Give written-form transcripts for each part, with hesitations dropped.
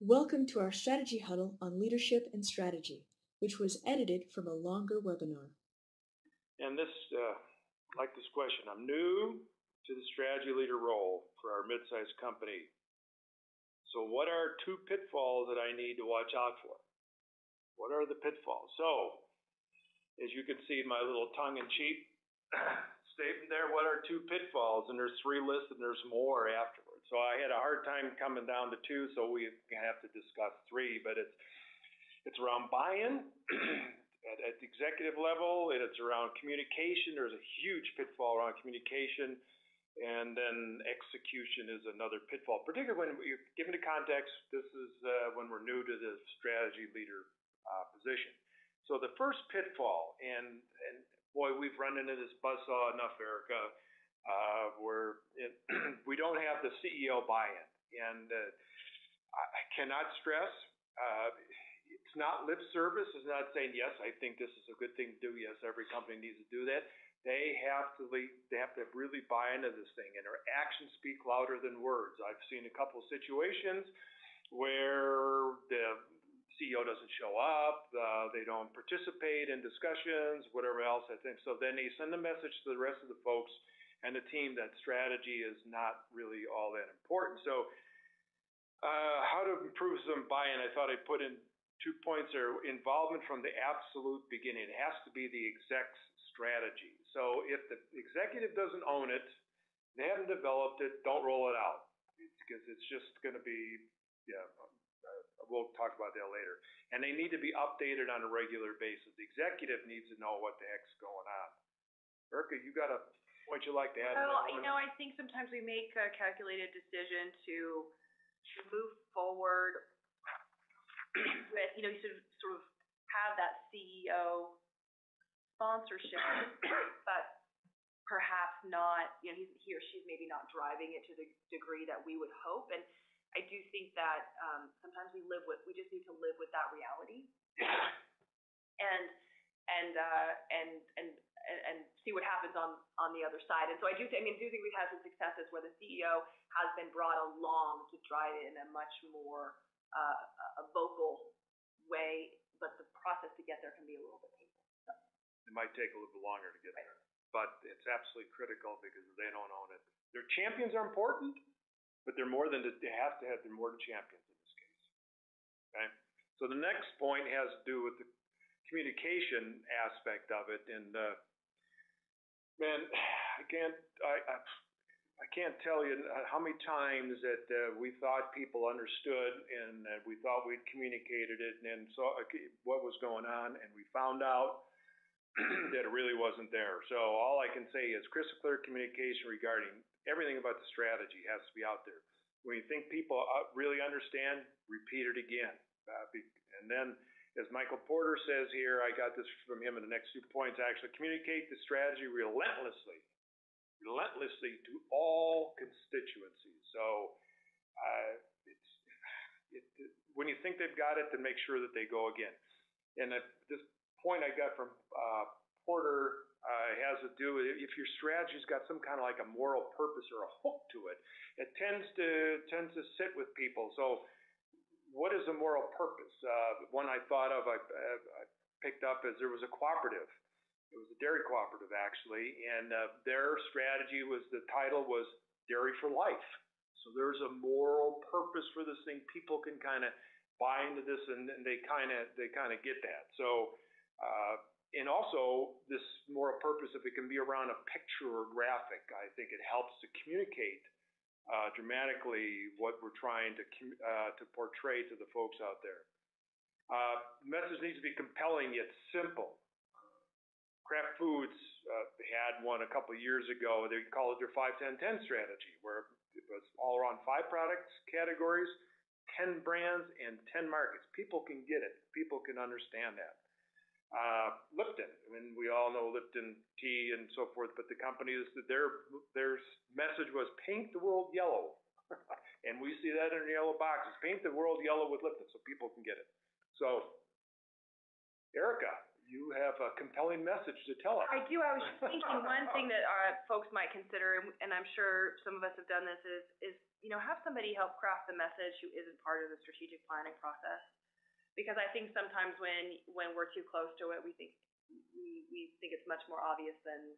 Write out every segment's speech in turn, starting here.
Welcome to our strategy huddle on leadership and strategy, which was edited from a longer webinar. And this, like this question, I'm new to the strategy leader role for our mid-sized company. So what are two pitfalls that I need to watch out for? What are the pitfalls? So, as you can see in my little tongue-in-cheek statement there, what are two pitfalls? And there's three listed and there's more afterwards. So I had a hard time coming down to two, so we have to discuss three, but it's around buy-in at the executive level, and it's around communication. There's a huge pitfall around communication, and then execution is another pitfall, particularly when you're given the context. This is when we're new to the strategy leader position. So the first pitfall, and boy, we've run into this buzzsaw enough, Erica, where we don't have the CEO buy-in. And I cannot stress, it's not lip service. It's not saying, yes, I think this is a good thing to do. Yes, every company needs to do that. They have to really buy into this thing, and their actions speak louder than words. I've seen a couple of situations where the CEO doesn't show up, they don't participate in discussions, whatever else, I think. So then they send a message to the rest of the folks and the team that strategy is not really all that important. So how to improve some buy-in, I thought I put in 2 points there. Involvement from the absolute beginning. It has to be the exec's strategy. So if the executive doesn't own it, they haven't developed it, don't roll it out, because it's just going to be, we'll talk about that later. And they need to be updated on a regular basis. The executive needs to know what the heck's going on. Erica, you got a point you'd like to add? Well, I think sometimes we make a calculated decision to move forward with, you sort of have that CEO sponsorship, but perhaps not, he or she's maybe not driving it to the degree that we would hope. And I do think that sometimes we just need to live with that reality, and see what happens on the other side. And so I do think we've had some successes where the CEO has been brought along to drive it in a much more a vocal way, but the process to get there can be a little bit painful. So. It might take a little bit longer to get there, but it's absolutely critical because they don't own it. Their champions are important. But they're more than they're more than champions in this case. Okay. So the next point has to do with the communication aspect of it, and man, I can't tell you how many times that we thought people understood, and we thought we'd communicated it, and saw what was going on, and we found out that it really wasn't there. So all I can say is crystal clear communication regarding everything about the strategy has to be out there. When you think people really understand, repeat it again. And then, as Michael Porter says here, I got this from him in the next 2 points, actually, communicate the strategy relentlessly to all constituencies. So when you think they've got it, then make sure that they go again. And this point I got from Porter has to do with if your strategy's got some kind of like a moral purpose or a hook to it, it tends to sit with people. So what is a moral purpose? One I thought of, I picked up, is there was a cooperative. It was a dairy cooperative, actually, and their strategy was, the title was Dairy for Life. So there's a moral purpose for this thing. People can kind of buy into this, and they kind of get that. So and also, this moral purpose, if it can be around a picture or graphic, I think it helps to communicate dramatically what we're trying to portray to the folks out there. The message needs to be compelling yet simple. Kraft Foods had one a couple of years ago. They called it their 5-10-10 strategy, where it was all around 5 products categories, 10 brands, and 10 markets. People can get it. People can understand that. Lipton, we all know Lipton tea and so forth, but the companies, their message was paint the world yellow. And we see that in the yellow boxes. Paint the world yellow with Lipton so people can get it. So, Erica, you have a compelling message to tell us. I do. I was just thinking one thing that folks might consider, and I'm sure some of us have done this, is have somebody help craft the message who isn't part of the strategic planning process. Because I think sometimes when we're too close to it, we think it's much more obvious than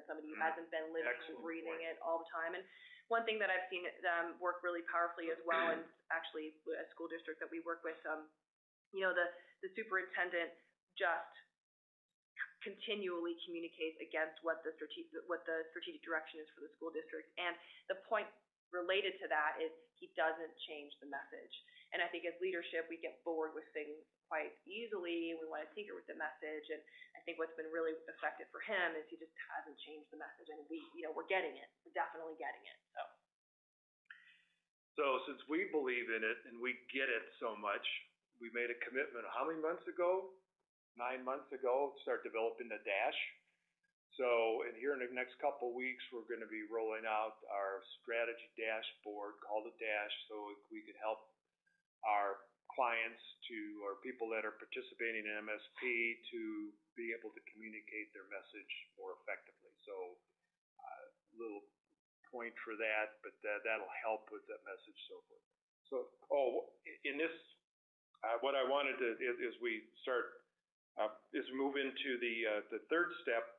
somebody who hasn't been living and breathing it all the time. And one thing that I've seen work really powerfully as well, and actually a school district that we work with, the superintendent just continually communicates against what the strategic direction is for the school district. And the point related to that is he doesn't change the message. And I think as leadership, we get bored with things quite easily. We want to tinker with the message. And I think what's been really effective for him is he just hasn't changed the message. And we're getting it. We're definitely getting it. So since we believe in it and we get it so much, we made a commitment how many months ago? 9 months ago, to start developing the dash. So, and here in the next couple of weeks, we're going to be rolling out our strategy dashboard called the Dash, so we could help our clients or people that are participating in MSP to be able to communicate their message more effectively. So, little point for that, but that'll help with that message, so forth. So, in this, what I wanted to is we start. Is move into the third step,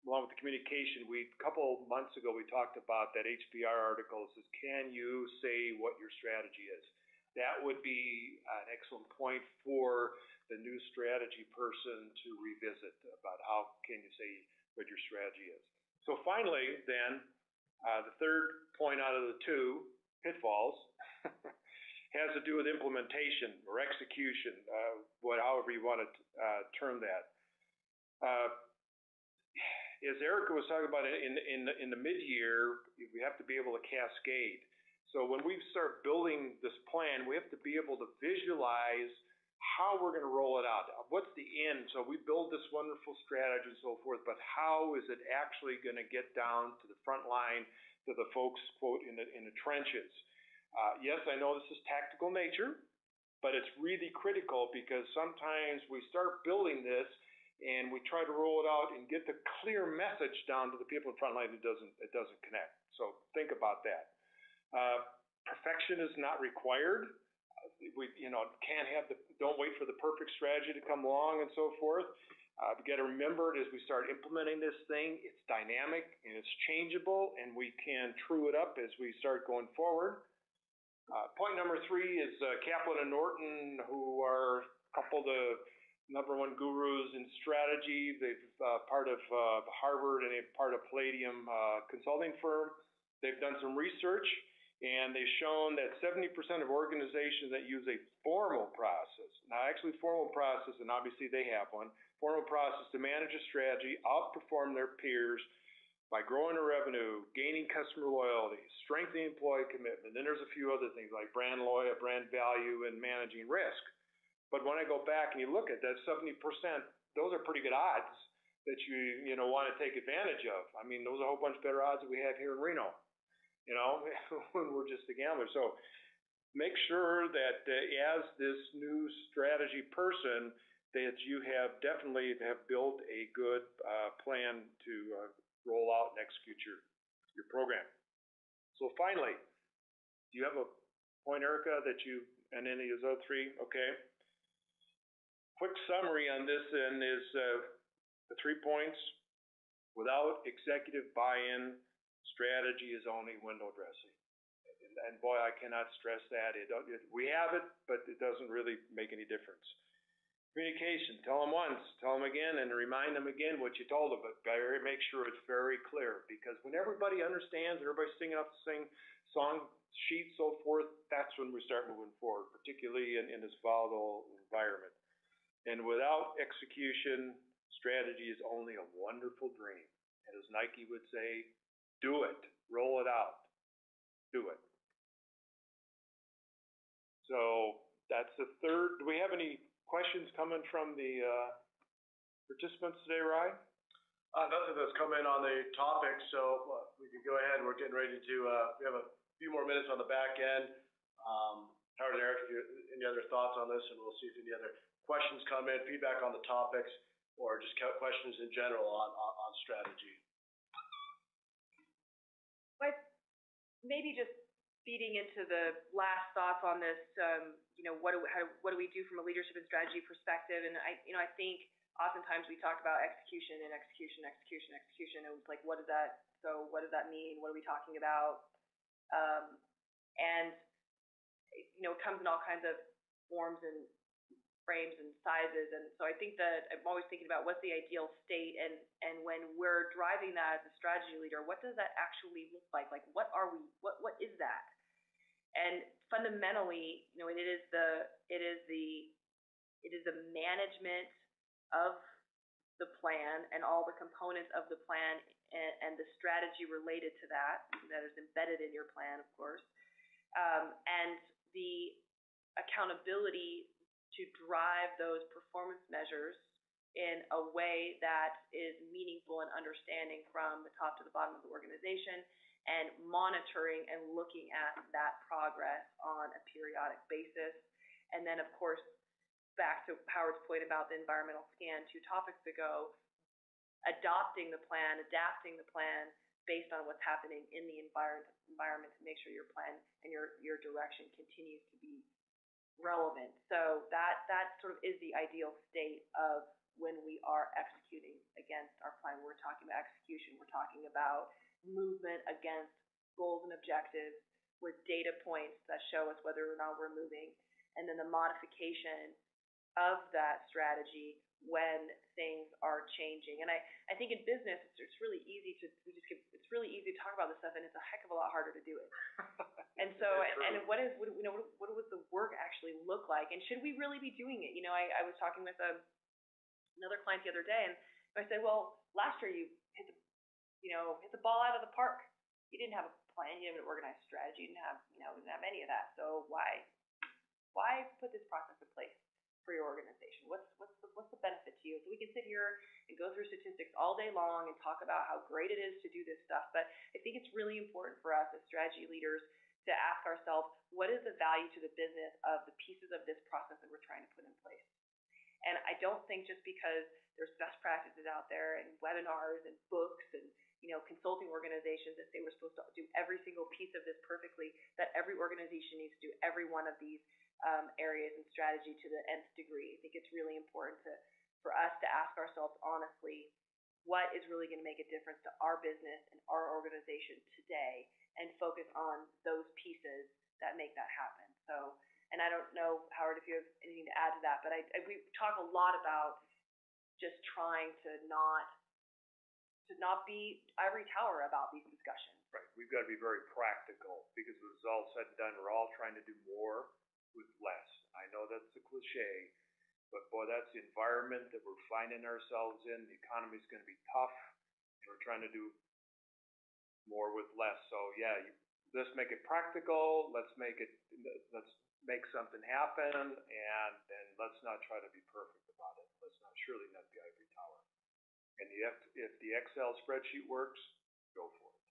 along with the communication. A couple months ago, we talked about that HBR article. It says, can you say what your strategy is? That would be an excellent point for the new strategy person to revisit about how can you say what your strategy is. So finally, then, the third point out of the two, pitfalls, has to do with implementation or execution, however you want to term that. As Erica was talking about in the mid-year, we have to be able to cascade. So when we start building this plan, we have to be able to visualize how we're going to roll it out. What's the end? So we build this wonderful strategy and so forth, but how is it actually going to get down to the front line, to the folks, quote, in the trenches? Yes, I know this is tactical nature, but it's really critical because sometimes we start building this and we try to roll it out and get the clear message down to the people in front line. It doesn't connect. So think about that. Perfection is not required. Don't wait for the perfect strategy to come along and so forth. We got to remember as we start implementing this thing, it's dynamic and it's changeable, and we can true it up as we start going forward. Point number 3 is Kaplan and Norton, who are a couple of the #1 gurus in strategy. They've part of Harvard and they're part of Palladium consulting firm. They've done some research and they've shown that 70% of organizations that use a formal process, now actually formal process, and obviously they have one, formal process to manage a strategy, outperform their peers by growing the revenue, gaining customer loyalty, strengthening employee commitment. Then there's a few other things like brand loyalty, brand value, and managing risk. But when I go back and you look at that 70%, those are pretty good odds that you want to take advantage of. I mean, those are a whole bunch better odds that we have here in Reno, when we're just a gambler. So make sure that as this new strategy person, that you have definitely built a good plan to roll out and execute your program. So finally, do you have a point, Erica, and any of those other 3? Okay. Quick summary on this then is the 3 points. Without executive buy-in, strategy is only window dressing. And boy, I cannot stress that. We have it, but it doesn't really make any difference. Communication, tell them once, tell them again, and remind them again what you told them, but better make sure it's very clear, because when everybody understands, everybody's singing up the same song sheet, so forth, that's when we start moving forward, particularly in this volatile environment. And without execution, strategy is only a wonderful dream. And as Nike would say, do it, roll it out, do it. So that's the third. Do we have any questions coming from the participants today, Ryan? Nothing that's come in on the topic, so we can go ahead. We're getting ready to, we have a few more minutes on the back end. Howard and Eric, if you, any other thoughts on this, and we'll see if any other questions come in, feedback on the topics, or just questions in general on strategy. But maybe just feeding into the last thoughts on this, what do we do from a leadership and strategy perspective? And I think oftentimes we talk about execution and execution. And it's like, what does that mean? What are we talking about? And it comes in all kinds of forms and frames and sizes. And so I think that I'm always thinking about what's the ideal state, and when we're driving that as a strategy leader, what does that actually look like? Like, what are we? What is that? And fundamentally, it is the management of the plan and all the components of the plan and the strategy related to that is embedded in your plan, of course, and the accountability to drive those performance measures in a way that is meaningful and understanding from the top to the bottom of the organization, and monitoring and looking at that progress on a periodic basis. And then, of course, back to Howard's point about the environmental scan 2 topics ago, adapting the plan based on what's happening in the environment to make sure your plan and your direction continues to be relevant. So that sort of is the ideal state of when we are executing against our plan. We're talking about execution. We're talking about movement against goals and objectives with data points that show us whether or not we're moving, and then the modification of that strategy when things are changing. And I think in business it's really easy to talk about this stuff, and it's a heck of a lot harder to do it. And so and what would the work actually look like, and should we really be doing it? I was talking with another client the other day, and I said, well, last year you hit the ball out of the park. You didn't have a plan, you didn't have an organized strategy, you didn't have any of that. So why put this process in place for your organization? What's the benefit to you? So we can sit here and go through statistics all day long and talk about how great it is to do this stuff, but I think it's really important for us as strategy leaders to ask ourselves, what is the value to the business of the pieces of this process that we're trying to put in place? And I don't think just because there's best practices out there and webinars and books and consulting organizations that say we're supposed to do every single piece of this perfectly, that every organization needs to do every one of these areas and strategy to the nth degree. I think it's really important for us to ask ourselves honestly, what is really going to make a difference to our business and our organization today, and focus on those pieces that make that happen. So, and I don't know, Howard, if you have anything to add to that, but we talk a lot about just trying to not be ivory tower about these discussions. Right. We've got to be very practical, because when it's all said and done, we're all trying to do more with less. I know that's a cliche, but boy, that's the environment that we're finding ourselves in. The economy's going to be tough, and we're trying to do more with less. So yeah, let's make it practical. Let's make something happen, and let's not try to be perfect about it. Let's surely not be ivory tower. And if the Excel spreadsheet works, go for it.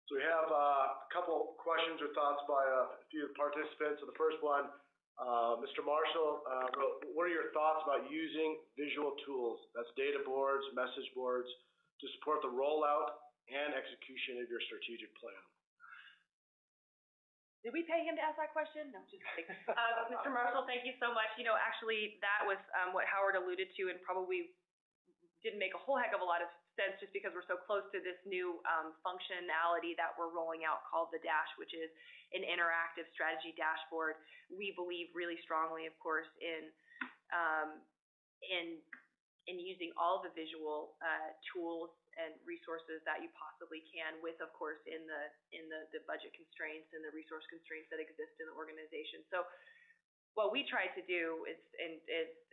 So we have a couple questions or thoughts by a few participants. So the first one, Mr. Marshall wrote, what are your thoughts about using visual tools, that's data boards, message boards, to support the rollout and execution of your strategic plan? Did we pay him to ask that question? No, just kidding. Mr. Marshall, thank you so much. Actually, that was what Howard alluded to, and probably didn't make a whole heck of a lot of sense just because we're so close to this new functionality that we're rolling out called the Dash, which is an interactive strategy dashboard. We believe really strongly, of course, in using all the visual tools and resources that you possibly can, with, of course, in the budget constraints and the resource constraints that exist in the organization. So what we try to do is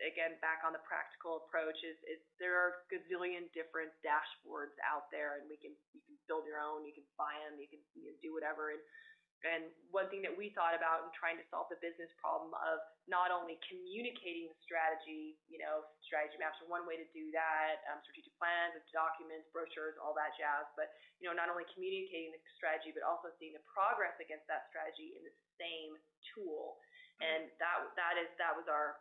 again, back on the practical approach, is there are a gazillion different dashboards out there, and you can build your own, you can buy them, you can do whatever. And And one thing that we thought about in trying to solve the business problem of not only communicating the strategy, strategy maps are one way to do that, strategic plans, documents, brochures, all that jazz, but, not only communicating the strategy, but also seeing the progress against that strategy in the same tool. And that was our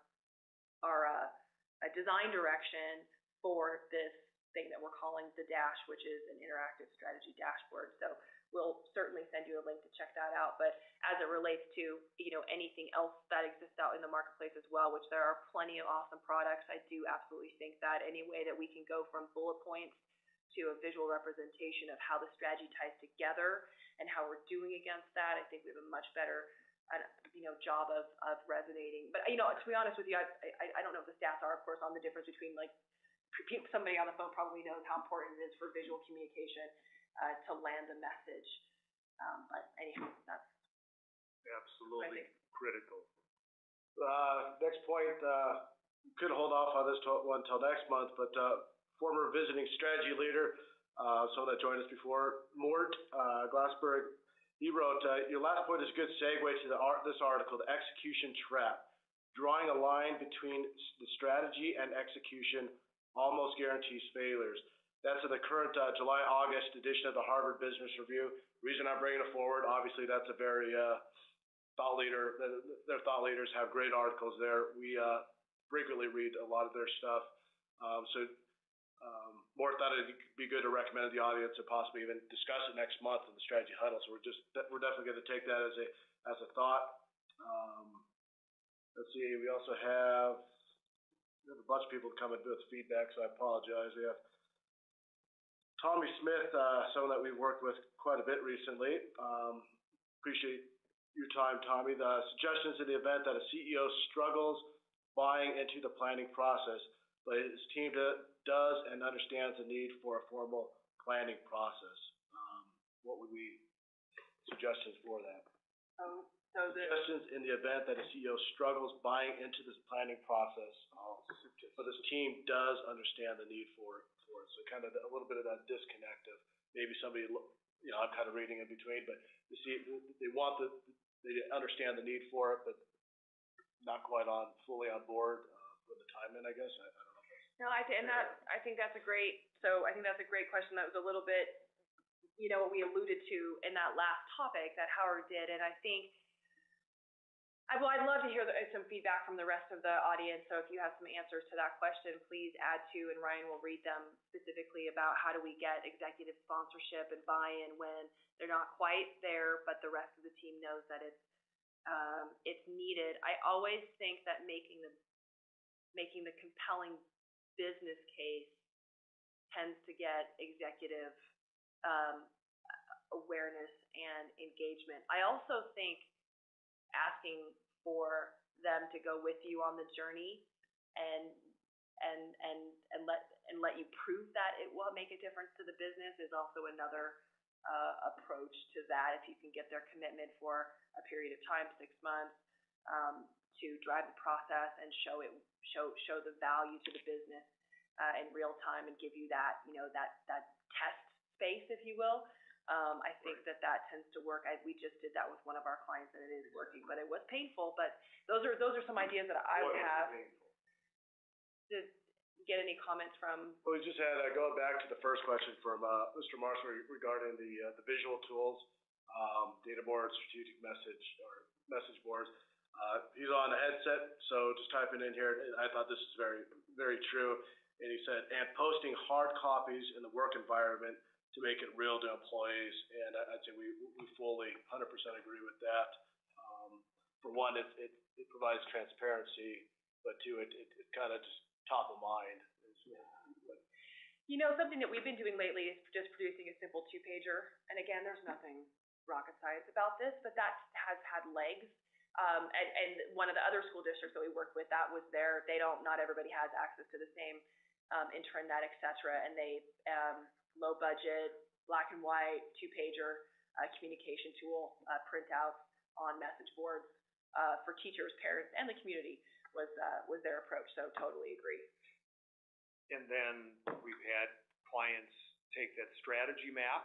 design direction for this thing that we're calling the Dash, which is an interactive strategy dashboard. So we'll certainly send you a link to check that out. But as it relates to, anything else that exists out in the marketplace as well, which there are plenty of awesome products, I do absolutely think that any way that we can go from bullet points to a visual representation of how the strategy ties together and how we're doing against that, I think we have a much better job of resonating. But, to be honest with you, I don't know if the stats are, of course, on the difference between, somebody on the phone probably knows how important it is for visual communication to land a message. But anyhow, that's absolutely critical. Next point, could hold off on this one until next month, but former visiting strategy leader, someone that joined us before, Mort Glassberg, he wrote, your last point is a good segue to this article, The Execution Trap. Drawing a line between the strategy and execution almost guarantees failures. That's in the current July-August edition of the Harvard Business Review. The reason I'm bringing it forward, obviously that's a very thought leader. Their thought leaders have great articles there. We frequently read a lot of their stuff. More thought it'd be good to recommend to the audience and possibly even discuss it next month in the Strategy Huddle. So we're definitely going to take that as a thought. Let's see. We also have a bunch of people coming with feedback, so I apologize. We have Tommy Smith, someone that we've worked with quite a bit recently. Appreciate your time, Tommy. The suggestions in the event that a CEO struggles buying into the planning process, but his team does and understands the need for a formal planning process. What would we suggestions for that? Suggestions in the event that a CEO struggles buying into this planning process, but his team does understand the need for it. So kind of a little bit of that disconnect of maybe somebody, I'm kind of reading in between, but they understand the need for it, but not quite fully on board with the time in, I guess. I don't know. No, I think that's a great question. That was a little bit, what we alluded to in that last topic that Howard did, and I think, I'd love to hear some feedback from the rest of the audience. So if you have some answers to that question, please add to, and Ryan will read them specifically about how do we get executive sponsorship and buy-in when they're not quite there, but the rest of the team knows that it's needed. I always think that making the compelling business case tends to get executive awareness and engagement. I also think asking for them to go with you on the journey and let you prove that it will make a difference to the business is also another approach to that. If you can get their commitment for a period of time, 6 months, to drive the process and show the value to the business in real time and give you that that test space, if you will. I think that tends to work. We just did that with one of our clients, and it is working, but it was painful. But those are some ideas that I would have. Did you get any comments from? Well, we just had going back to the first question from Mr. Marshall regarding the visual tools, data boards, strategic message boards. He's on a headset, so just typing in here. I thought this is very, very true. And he said, and posting hard copies in the work environment to make it real to employees. And I'd say we fully 100% agree with that. For one, it provides transparency, but two, it kind of just top of mind. Something that we've been doing lately is just producing a simple 2-pager. And again, there's nothing rocket science about this, but that has had legs. And one of the other school districts that we work with, that was not everybody has access to the same intranet, et cetera, and they low budget, black and white, 2-pager communication tool, printouts on message boards for teachers, parents, and the community was their approach. So totally agree. And then we've had clients take that strategy map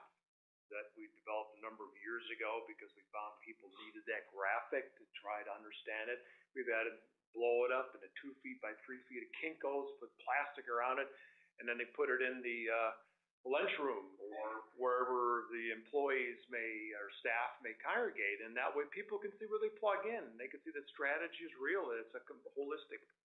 that we developed a number of years ago because we found people needed that graphic to try to understand it. We've added blow it up into 2 feet by 3 feet of Kinkos, put plastic around it, and then they put it in the lunchroom or wherever the employees or staff may congregate, and that way people can see where they plug in. They can see that strategy is real, that it's a holistic